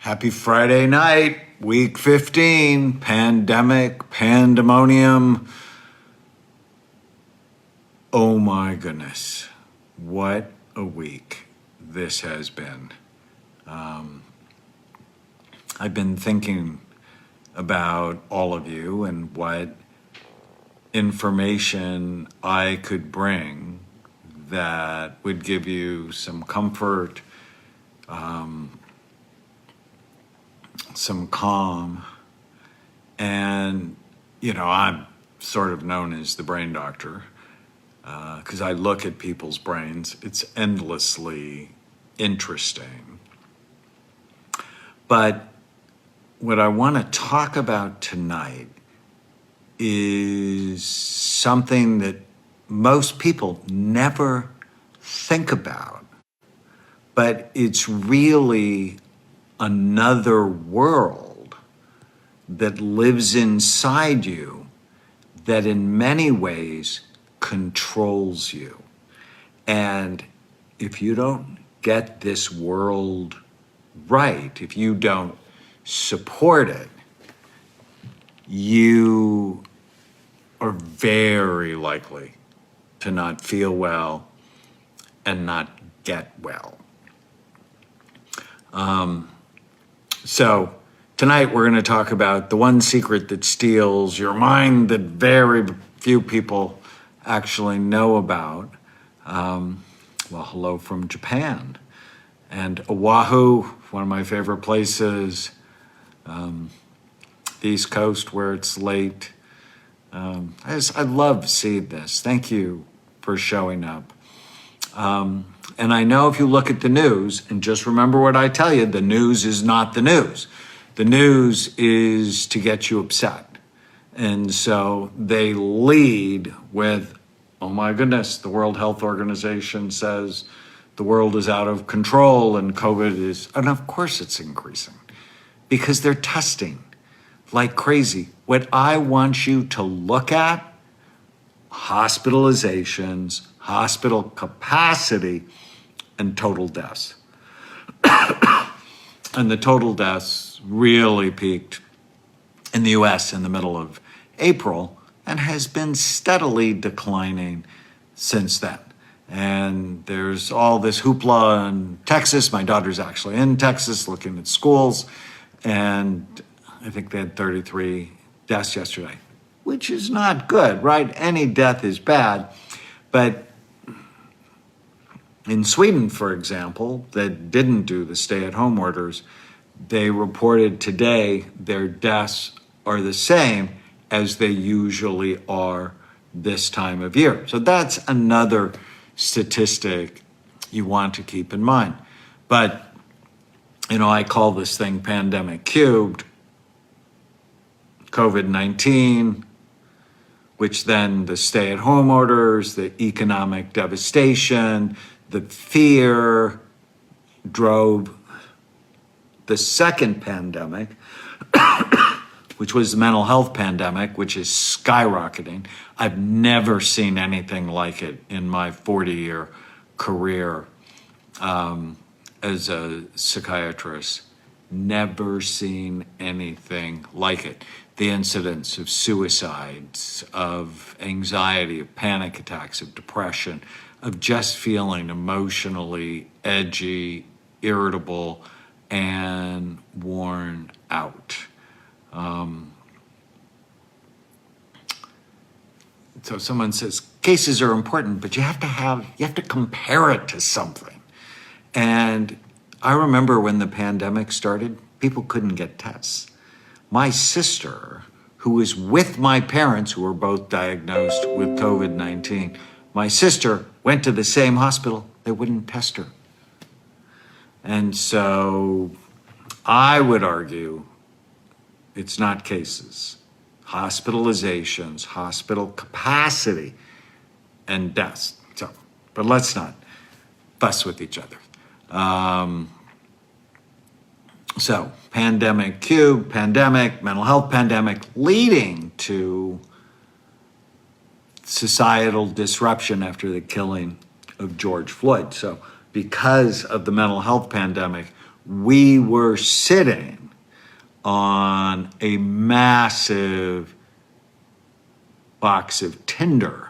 Happy Friday night, week 15, pandemic, pandemonium. Oh my goodness, what a week this has been. I've been thinking about all of you and what information I could bring that would give you some comfort, some calm. And, I'm sort of known as the brain doctor because I look at people's brains. It's endlessly interesting. But what I want to talk about tonight is something that most people never think about, but it's really another world that lives inside you that in many ways controls you. And if you don't get this world right, if you don't support it, you are very likely to not feel well and not get well. So tonight we're going to talk about the one secret that steals your mind that very few people actually know about. Hello from Japan and Oahu, one of my favorite places. The East Coast where it's late. I love seeing this. Thank you for showing up. And I know if you look at the news, and just remember what I tell you, the news is not the news. The news is to get you upset. And so they lead with, oh my goodness, the World Health Organization says the world is out of control and COVID is, and of course it's increasing because they're testing like crazy. What I want you to look at, hospitalizations, hospital capacity, and total deaths. And the total deaths really peaked in the US in the middle of April and has been steadily declining since then. And there's all this hoopla in Texas. My daughter's actually in Texas looking at schools, and I think they had 33 deaths yesterday, which is not good, right? Any death is bad. But in Sweden, for example, that didn't do the stay-at-home orders, they reported today their deaths are the same as they usually are this time of year. So that's another statistic you want to keep in mind. But, I call this thing pandemic cubed. COVID-19, which then the stay-at-home orders, the economic devastation, the fear drove the second pandemic, which was the mental health pandemic, which is skyrocketing. I've never seen anything like it in my 40-year career as a psychiatrist. Never seen anything like it. The incidence of suicides, of anxiety, of panic attacks, of depression, of just feeling emotionally edgy, irritable, and worn out. So someone says, cases are important, but you have to compare it to something. And I remember when the pandemic started, people couldn't get tests. My sister, who was with my parents, who were both diagnosed with COVID-19, my sister went to the same hospital. They wouldn't test her. And so I would argue it's not cases, hospitalizations, hospital capacity, and deaths. But let's not fuss with each other. So pandemic cube, pandemic, mental health pandemic, leading to societal disruption after the killing of George Floyd. So because of the mental health pandemic, we were sitting on a massive box of tinder,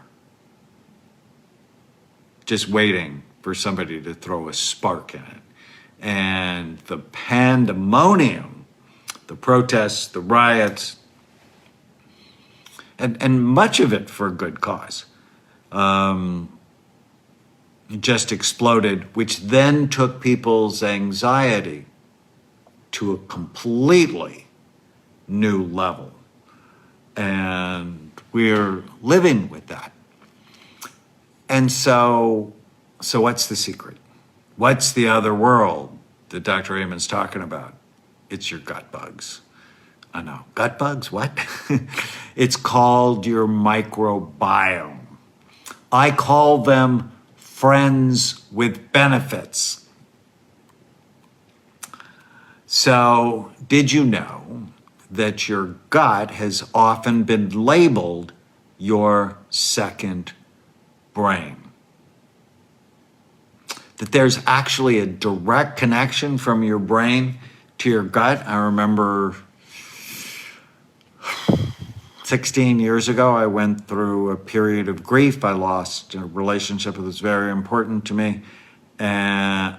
just waiting for somebody to throw a spark in it. And the pandemonium, the protests, the riots, and much of it for a good cause, just exploded, which then took people's anxiety to a completely new level. And we're living with that. And so what's the secret? What's the other world that Dr. Amen's talking about? It's your gut bugs. I know, gut bugs, what? It's called your microbiome. I call them friends with benefits. So, did you know that your gut has often been labeled your second brain? That there's actually a direct connection from your brain to your gut. I remember 16 years ago, I went through a period of grief. I lost a relationship that was very important to me. And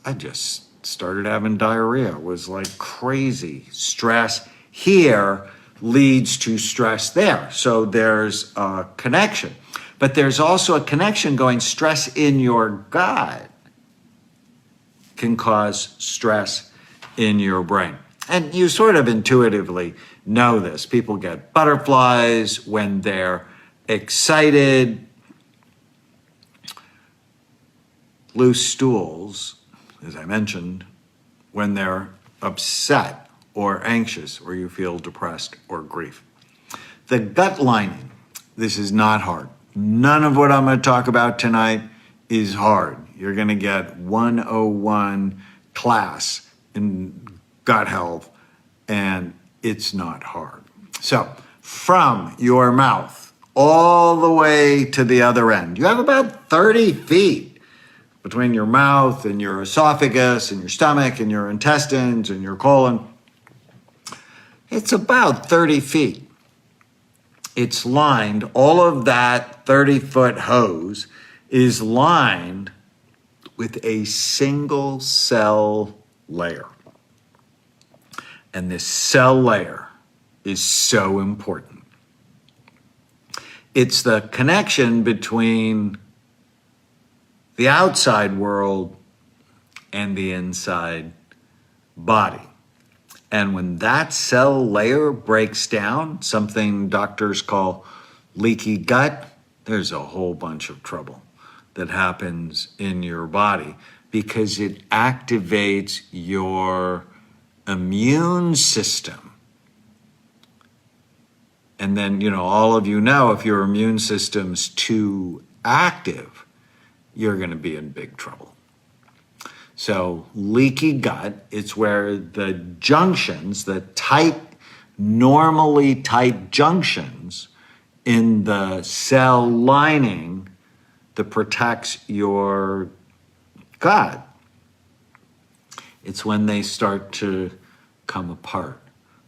I just started having diarrhea. It was like crazy. Stress here leads to stress there. So there's a connection. But there's also a connection going stress in your gut can cause stress in your brain. And you sort of intuitively know this. People get butterflies when they're excited, loose stools, as I mentioned, when they're upset or anxious or you feel depressed or grief. The gut lining, this is not hard. None of what I'm going to talk about tonight is hard. You're going to get 101 class in gut health, and it's not hard. So, from your mouth all the way to the other end, you have about 30 feet between your mouth and your esophagus and your stomach and your intestines and your colon. It's about 30 feet. It's lined, all of that 30-foot hose is lined with a single cell layer. And this cell layer is so important. It's the connection between the outside world and the inside body. And when that cell layer breaks down, something doctors call leaky gut, there's a whole bunch of trouble that happens in your body because it activates your immune system. And then, all of you know, if your immune system's too active, you're going to be in big trouble. So leaky gut, it's where the junctions, the normally tight junctions in the cell lining that protects your gut, it's when they start to come apart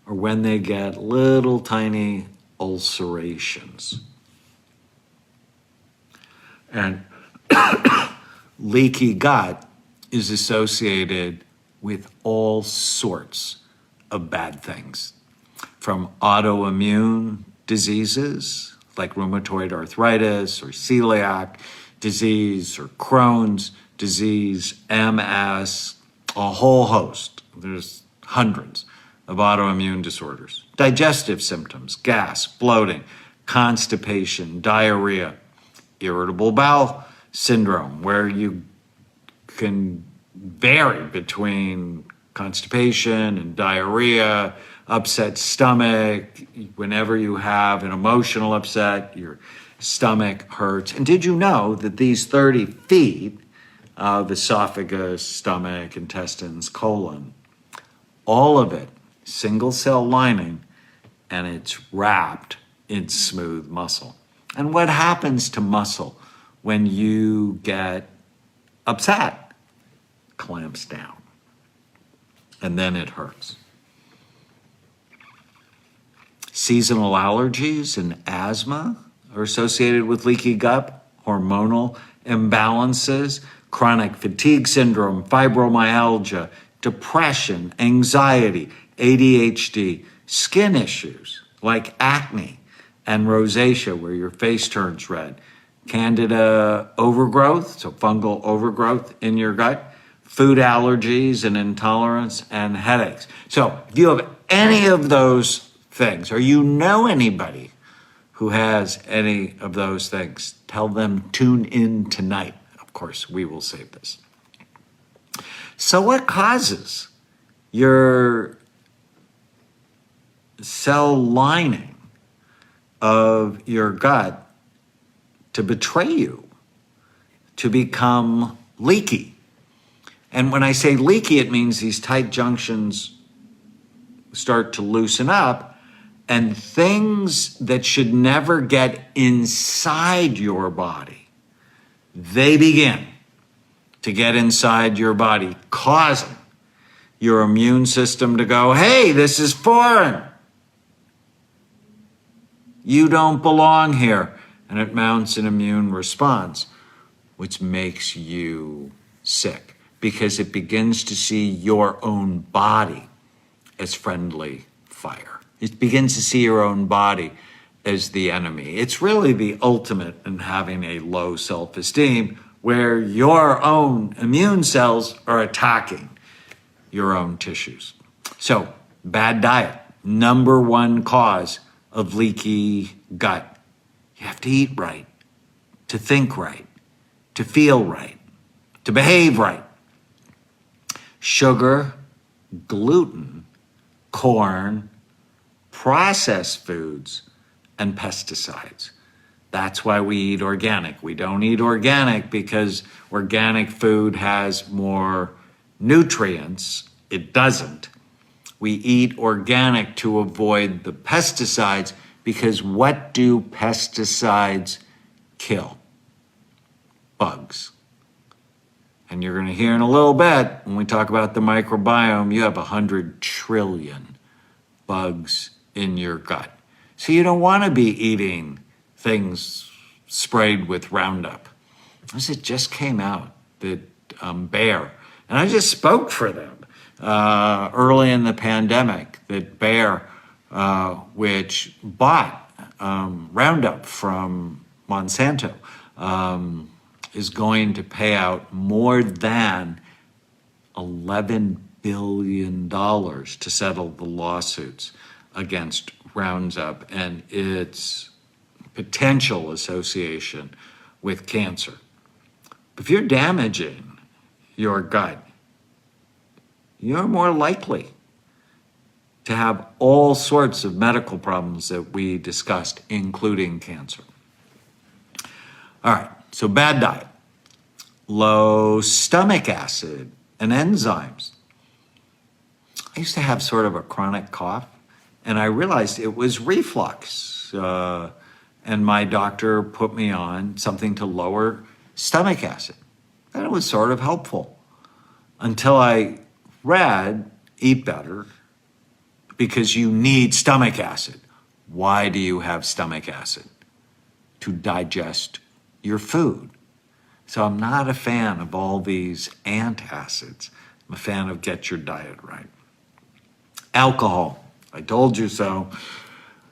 or when they get little tiny ulcerations. And leaky gut is associated with all sorts of bad things, from autoimmune diseases like rheumatoid arthritis or celiac disease or Crohn's disease, MS, a whole host. There's hundreds of autoimmune disorders. Digestive symptoms, gas, bloating, constipation, diarrhea, irritable bowel syndrome, where you can vary between constipation and diarrhea, upset stomach. Whenever you have an emotional upset, your stomach hurts. And did you know that these 30 feet of esophagus, stomach, intestines, colon, all of it, single cell lining, and it's wrapped in smooth muscle. And what happens to muscle when you get upset? Clamps down. and then it hurts. Seasonal allergies and asthma are associated with leaky gut, hormonal imbalances, chronic fatigue syndrome, fibromyalgia, depression, anxiety, ADHD, skin issues like acne and rosacea, where your face turns red, candida overgrowth, so fungal overgrowth in your gut, food allergies and intolerance, and headaches. So if you have any of those things, or you know anybody who has any of those things, tell them tune in tonight. Of course, we will save this. So what causes your cell lining of your gut to betray you, to become leaky? And when I say leaky, it means these tight junctions start to loosen up, and things that should never get inside your body, they begin to get inside your body, causing your immune system to go, hey, this is foreign. You don't belong here. And it mounts an immune response, which makes you sick because it begins to see your own body as friendly fire. It begins to see your own body as the enemy. It's really the ultimate in having a low self-esteem, where your own immune cells are attacking your own tissues. So, bad diet, number one cause of leaky gut. You have to eat right, to think right, to feel right, to behave right. Sugar, gluten, corn, processed foods, and pesticides. That's why we eat organic. We don't eat organic because organic food has more nutrients. It doesn't. We eat organic to avoid the pesticides, because what do pesticides kill? Bugs. And you're going to hear in a little bit, when we talk about the microbiome, you have 100 trillion bugs in your gut. So you don't want to be eating things sprayed with Roundup. As it just came out that Bayer, and I just spoke for them early in the pandemic, that Bayer, which bought Roundup from Monsanto, is going to pay out more than $11 billion to settle the lawsuits against Roundup and its potential association with cancer. If you're damaging your gut, you're more likely to have all sorts of medical problems that we discussed, including cancer. All right, so bad diet, low stomach acid and enzymes. I used to have sort of a chronic cough, and I realized it was reflux. And my doctor put me on something to lower stomach acid. And it was sort of helpful until I read Eat Better, because you need stomach acid. Why do you have stomach acid? To digest your food. So I'm not a fan of all these antacids. I'm a fan of get your diet right. Alcohol. I told you so.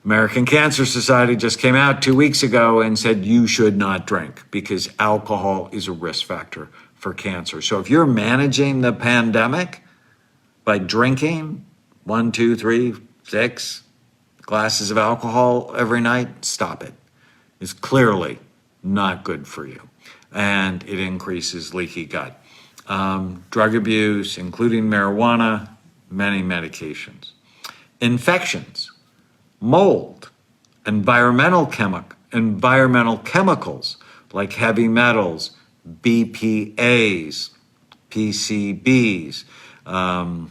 American Cancer Society just came out 2 weeks ago and said you should not drink because alcohol is a risk factor for cancer. So if you're managing the pandemic by drinking 1, 2, 3, 6 glasses of alcohol every night, stop it. It's clearly not good for you, and it increases leaky gut. Drug abuse, including marijuana, many medications. Infections, mold, environmental chemicals like heavy metals, BPAs, PCBs. And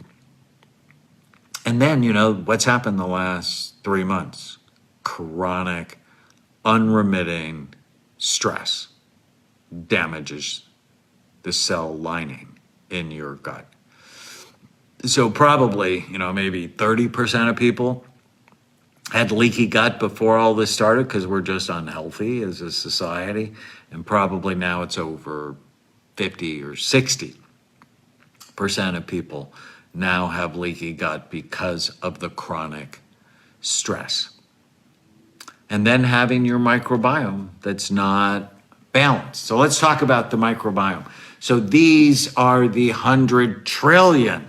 then, what's happened the last 3 months? Chronic, unremitting stress damages the cell lining in your gut. So probably, maybe 30% of people had leaky gut before all this started because we're just unhealthy as a society. And probably now it's over 50 or 60% of people now have leaky gut because of the chronic stress. And then having your microbiome that's not balanced. So let's talk about the microbiome. So these are the 100 trillion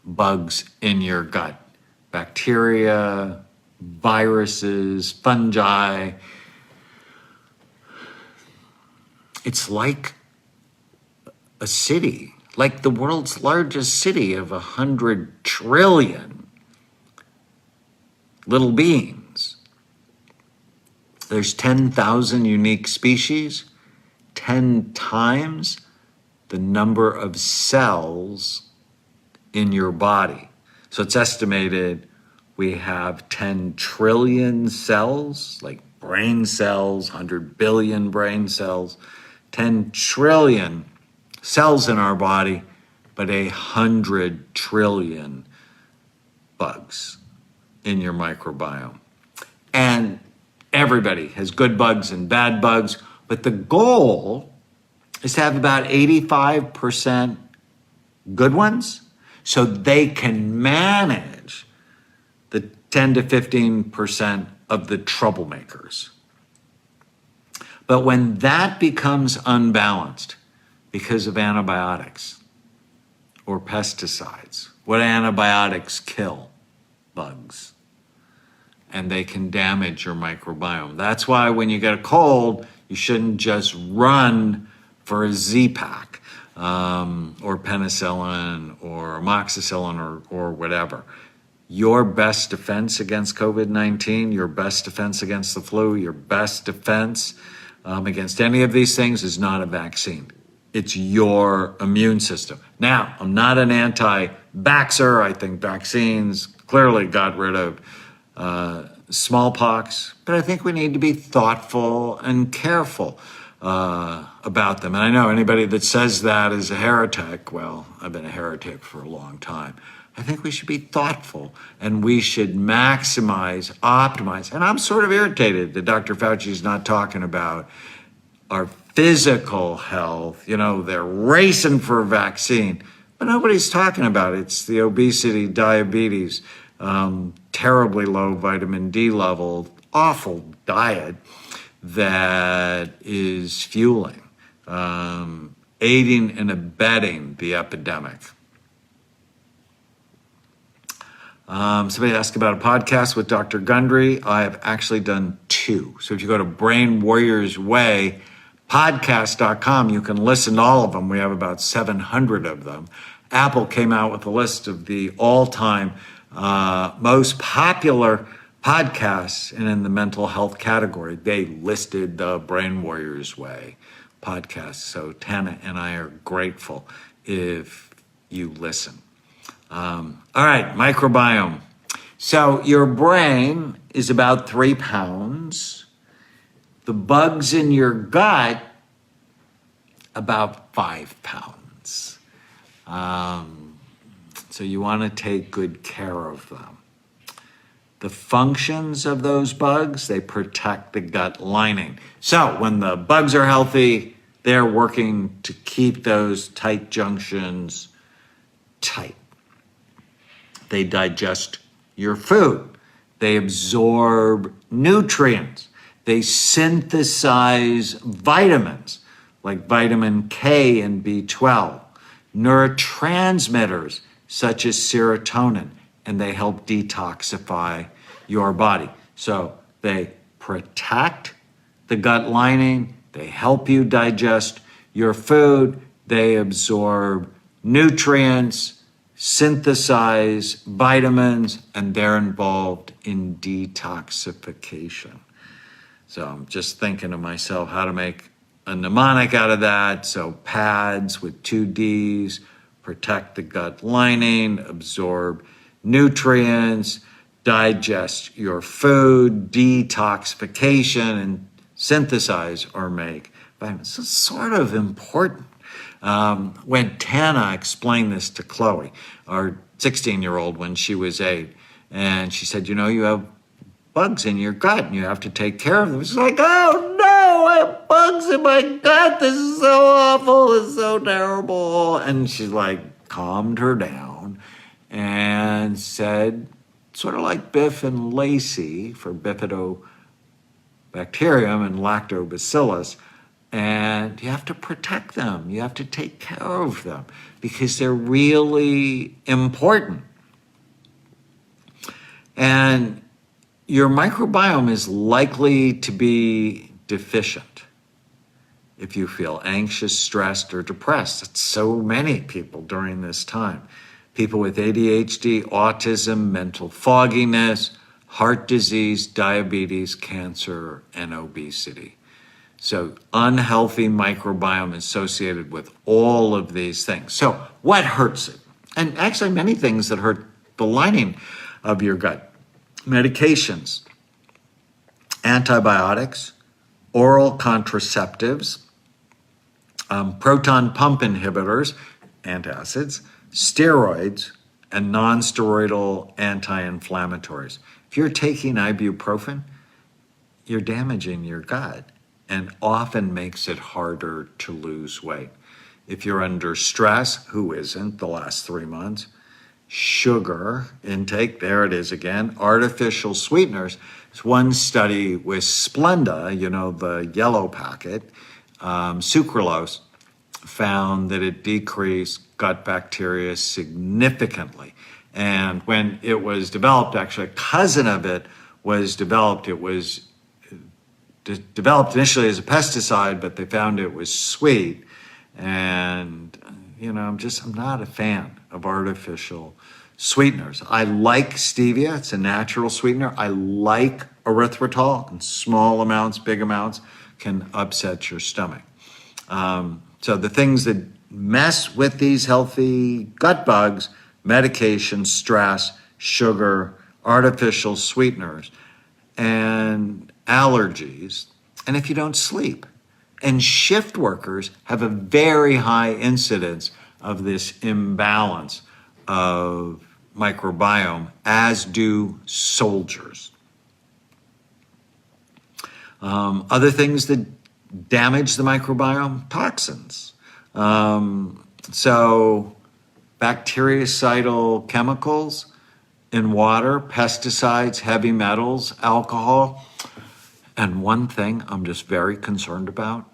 bugs in your gut. Bacteria, viruses, fungi. It's like a city, like the world's largest city of 100 trillion little beings. There's 10,000 unique species, 10 times the number of cells in your body. So it's estimated we have 10 trillion cells, like brain cells, 100 billion brain cells, 10 trillion cells in our body, but 100 trillion bugs in your microbiome. And everybody has good bugs and bad bugs, but the goal is to have about 85% good ones so they can manage the 10 to 15% of the troublemakers. But when that becomes unbalanced because of antibiotics or pesticides, what antibiotics kill? Bugs. And they can damage your microbiome. That's why when you get a cold, you shouldn't just run for a Z-Pak or penicillin or amoxicillin or whatever. Your best defense against COVID-19, your best defense against the flu, your best defense against any of these things is not a vaccine. It's your immune system. Now, I'm not an anti-vaxxer. I think vaccines clearly got rid of smallpox, but I think we need to be thoughtful and careful about them. And I know anybody that says that is a heretic. Well, I've been a heretic for a long time. I think we should be thoughtful and we should maximize, optimize. And I'm sort of irritated that Dr. Fauci is not talking about our physical health. They're racing for a vaccine, but nobody's talking about it. It's the obesity, diabetes, terribly low vitamin D level, awful diet that is fueling, aiding and abetting the epidemic. Somebody asked about a podcast with Dr. Gundry. I have actually done 2. So if you go to Brain Warriors Way, podcast.com, you can listen to all of them. We have about 700 of them. Apple came out with a list of the all-time most popular podcasts, and in the mental health category, they listed the Brain Warriors Way podcast. So Tana and I are grateful if you listen. All right, microbiome. So your brain is about 3 pounds. The bugs in your gut, about 5 pounds. So you want to take good care of them. The functions of those bugs, they protect the gut lining. So when the bugs are healthy, they're working to keep those tight junctions tight. They digest your food. They absorb nutrients. They synthesize vitamins like vitamin K and B12, neurotransmitters such as serotonin, and they help detoxify your body. So they protect the gut lining, they help you digest your food, they absorb nutrients, synthesize vitamins, and they're involved in detoxification. So I'm just thinking to myself how to make a mnemonic out of that. So PADS with 2 Ds, protect the gut lining, absorb nutrients, digest your food, detoxification, and synthesize or make vitamins. So it's sort of important. When Tana explained this to Chloe, our 16-year-old, when she was 8, and she said, you have bugs in your gut and you have to take care of them. She's like, oh no, I have bugs in my gut. This is so awful. This is so terrible. And she calmed her down and said, sort of like Biff and Lacey for Bifidobacterium and Lactobacillus, and you have to protect them. You have to take care of them because they're really important. And your microbiome is likely to be deficient if you feel anxious, stressed, or depressed. That's so many people during this time. People with ADHD, autism, mental fogginess, heart disease, diabetes, cancer, and obesity. So unhealthy microbiome associated with all of these things. So what hurts it? And actually many things that hurt the lining of your gut. Medications, antibiotics, oral contraceptives, proton pump inhibitors, antacids, steroids, and non-steroidal anti-inflammatories. If you're taking ibuprofen, you're damaging your gut and often makes it harder to lose weight. If you're under stress, who isn't the last 3 months, sugar intake, there it is again, artificial sweeteners. There's one study with Splenda, the yellow packet, sucralose, found that it decreased gut bacteria significantly. And when it was developed, actually a cousin of it was developed. It was developed initially as a pesticide, but they found it was sweet. And, I'm not a fan of artificial sweeteners. I like stevia. It's a natural sweetener. I like erythritol in small amounts, big amounts can upset your stomach. So the things that mess with these healthy gut bugs, medication, stress, sugar, artificial sweeteners, and allergies, and if you don't sleep. And shift workers have a very high incidence of this imbalance of microbiome, as do soldiers. Other things that damage the microbiome, toxins. So bactericidal chemicals in water, pesticides, heavy metals, alcohol. And one thing I'm just very concerned about,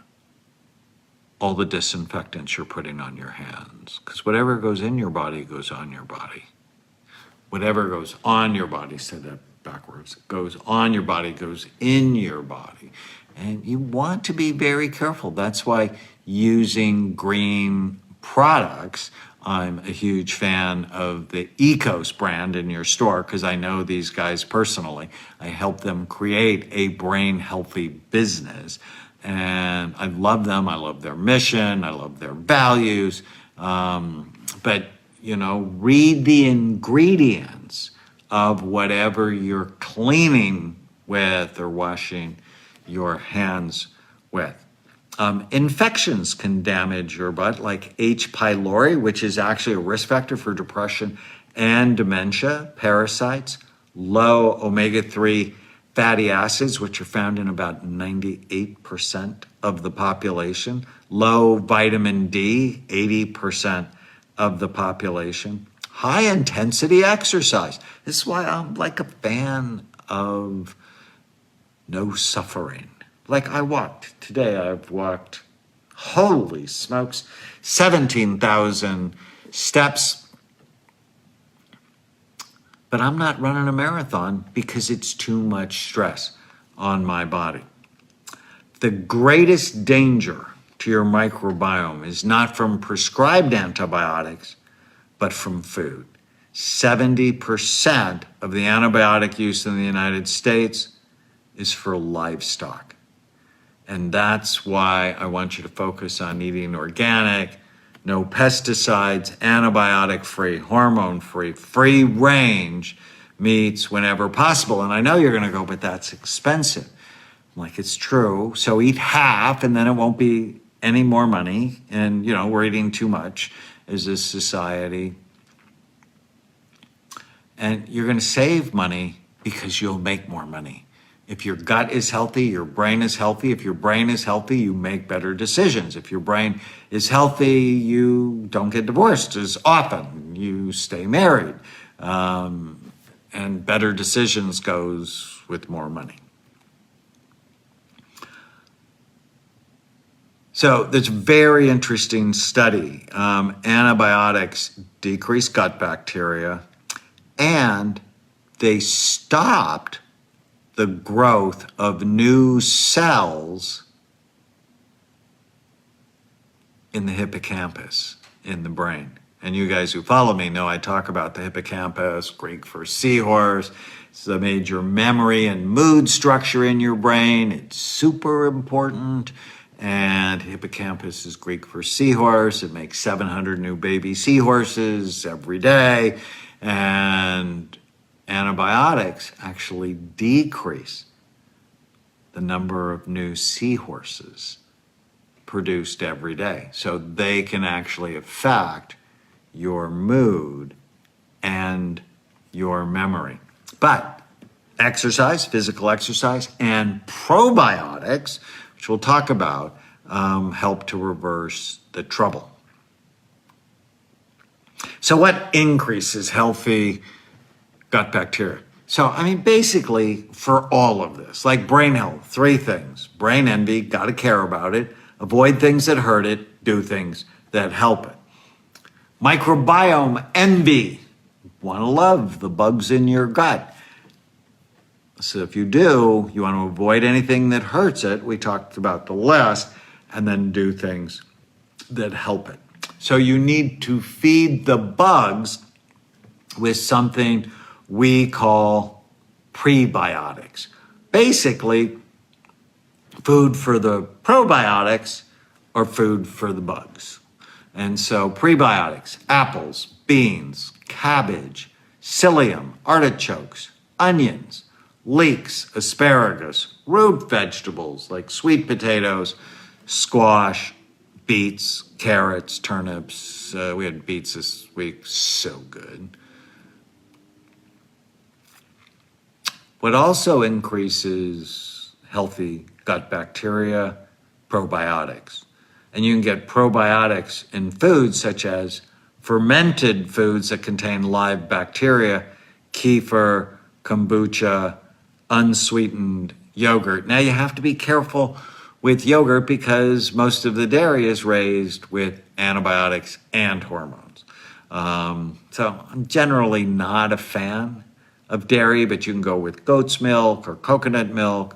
all the disinfectants you're putting on your hands. Because whatever goes in your body goes on your body. Whatever goes on your body, said that backwards, goes on your body, goes in your body. And you want to be very careful. That's why using green products, I'm a huge fan of the Ecos brand in your store because I know these guys personally. I help them create a brain healthy business. And I love them. I love their mission. I love their values. But, read the ingredients of whatever you're cleaning with or washing your hands with. Infections can damage your butt, like H. pylori, which is actually a risk factor for depression and dementia, parasites, low omega-3 fatty acids, which are found in about 98% of the population, low vitamin D, 80% of the population, high intensity exercise. This is why I'm like a fan of no suffering. Like I walked today, I've walked, holy smokes, 17,000 steps. But I'm not running a marathon because it's too much stress on my body. The greatest danger to your microbiome is not from prescribed antibiotics, but from food. 70% of the antibiotic use in the United States is for livestock. And that's why I want you to focus on eating organic, no pesticides, antibiotic-free, hormone-free, free-range meats whenever possible. And I know you're going to go, but that's expensive. I'm like, it's true. So eat half, and then it won't be any more money, and we're eating too much as a society. And you're going to save money because you'll make more money. If your gut is healthy, your brain is healthy. If your brain is healthy, you make better decisions. If your brain is healthy, you don't get divorced as often. You stay married. And better decisions goes with more money. So there's a very interesting study. Antibiotics decrease gut bacteria, and they stopped the growth of new cells in the hippocampus in the brain. And you guys who follow me know I talk about the hippocampus, Greek for seahorse. It's the major memory and mood structure in your brain. It's super important. And hippocampus is Greek for seahorse. It makes 700 new baby seahorses every day. And antibiotics actually decrease the number of new seahorses produced every day. So they can actually affect your mood and your memory. But exercise, physical exercise, and probiotics, which we'll talk about, help to reverse the trouble. So what increases healthy gut bacteria? So, basically for all of this, like brain health, 3 things. Brain envy, got to care about it. Avoid things that hurt it. Do things that help it. Microbiome envy. Want to love the bugs in your gut. So if you do, you want to avoid anything that hurts it. We talked about the list, and then do things that help it. So you need to feed the bugs with something we call prebiotics. Basically, food for the probiotics or food for the bugs. And so prebiotics, apples, beans, cabbage, psyllium, artichokes, onions, leeks, asparagus, root vegetables like sweet potatoes, squash, beets, carrots, turnips. We had beets this week, so good. What also increases healthy gut bacteria, probiotics. And you can get probiotics in foods such as fermented foods that contain live bacteria, kefir, kombucha, unsweetened yogurt. Now you have to be careful with yogurt because most of the dairy is raised with antibiotics and hormones. So I'm generally not a fan of dairy, but you can go with goat's milk or coconut milk,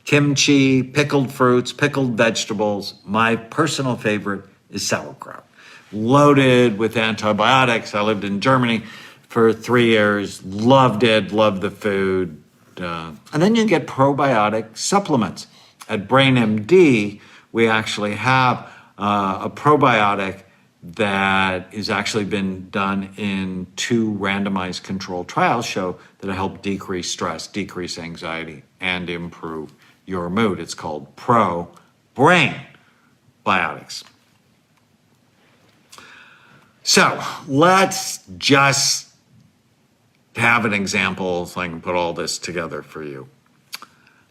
kimchi, pickled fruits, pickled vegetables. My personal favorite is sauerkraut, loaded with antibiotics. I lived in Germany for 3 years, loved it, loved the food. And then you get probiotic supplements. At BrainMD, we actually have a probiotic that has actually been done in 2 randomized controlled trials show that help decrease stress, decrease anxiety, and improve your mood. It's called Pro Brain Biotics. So let's just have an example so I can put all this together for you.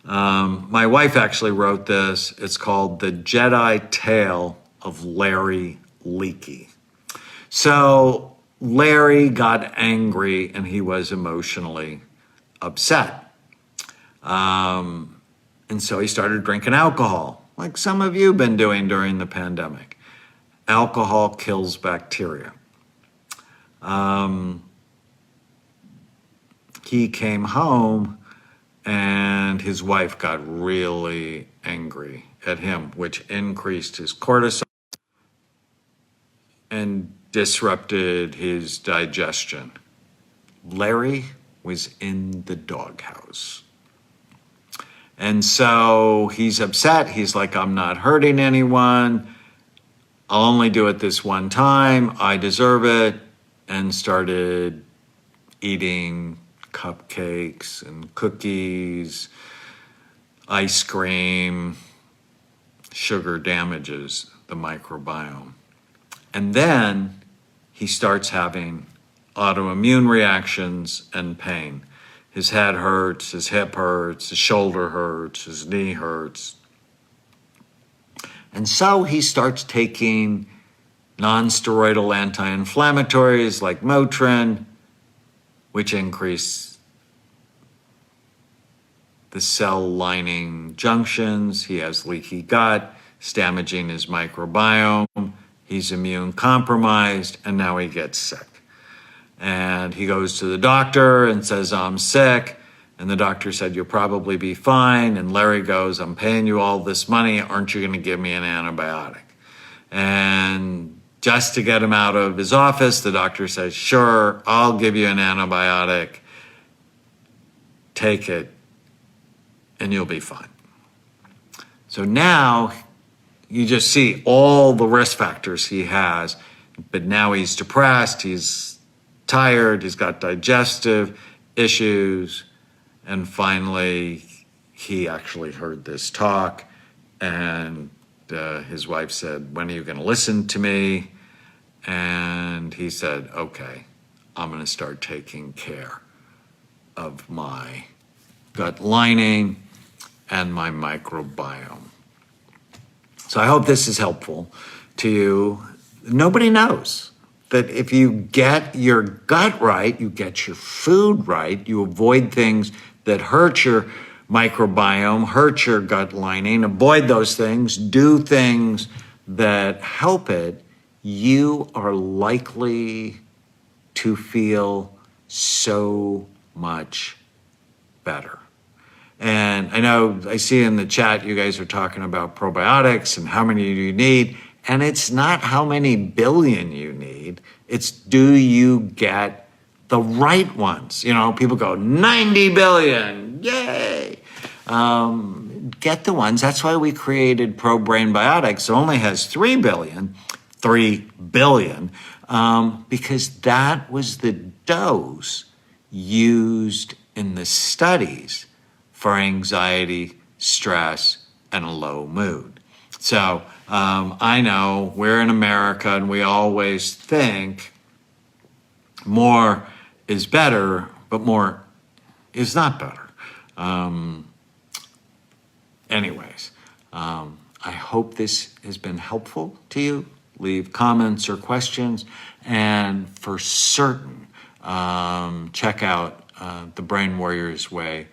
My wife actually wrote this. It's called The Jedi Tale of Larry Leakey. So Larry got angry and he was emotionally upset. And so he started drinking alcohol, like some of you have been doing during the pandemic. Alcohol kills bacteria. He came home and his wife got really angry at him, which increased his cortisol and disrupted his digestion. Larry was in the doghouse. And so he's upset. He's like, I'm not hurting anyone. I'll only do it this one time. I deserve it. And started eating cupcakes and cookies, ice cream, sugar damages the microbiome. And then he starts having autoimmune reactions and pain. His head hurts, his hip hurts, his shoulder hurts, his knee hurts. And so he starts taking non-steroidal anti-inflammatories like Motrin, which increase the cell lining junctions. He has leaky gut, it's damaging his microbiome. He's immune compromised, and now he gets sick. And he goes to the doctor and says, I'm sick. And the doctor said, you'll probably be fine. And Larry goes, I'm paying you all this money. Aren't you going to give me an antibiotic? And just to get him out of his office, the doctor says, sure, I'll give you an antibiotic. Take it, and you'll be fine. So now you just see all the risk factors he has, but now he's depressed, he's tired, he's got digestive issues, and finally he actually heard this talk, and his wife said, when are you going to listen to me? And he said, okay, I'm going to start taking care of my gut lining and my microbiome. So I hope this is helpful to you. Nobody knows that if you get your gut right, you get your food right, you avoid things that hurt your microbiome, hurt your gut lining, avoid those things, do things that help it, you are likely to feel so much better. And I know I see in the chat you guys are talking about probiotics and how many do you need. And it's not how many billion you need. It's do you get the right ones? You know, people go 90 billion, yay. Get the ones. That's why we created ProBrain Biotics. It only has 3 billion, because that was the dose used in the studies for anxiety, stress, and a low mood. So I know we're in America and we always think more is better, but more is not better. I hope this has been helpful to you. Leave comments or questions. And for certain, check out the Brain Warriors Way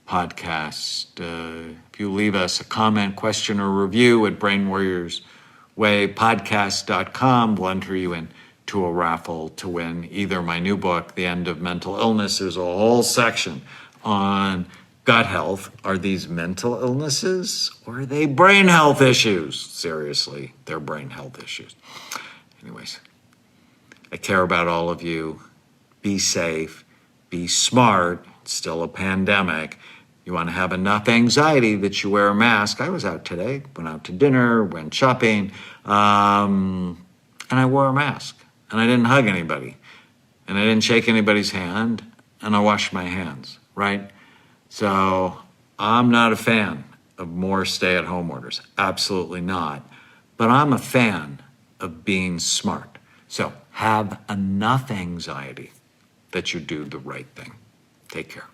podcast. If you leave us a comment, question, or review at brainwarriorswaypodcast.com, we'll enter you into a raffle to win either my new book, The End of Mental Illness. There's a whole section on gut health. Are these mental illnesses or are they brain health issues? Seriously, they're brain health issues. Anyways, I care about all of you. Be safe, be smart. It's still a pandemic. You want to have enough anxiety that you wear a mask. I was out today, went out to dinner, went shopping, and I wore a mask. And I didn't hug anybody. And I didn't shake anybody's hand. And I washed my hands, right? So I'm not a fan of more stay-at-home orders. Absolutely not. But I'm a fan of being smart. So have enough anxiety that you do the right thing. Take care.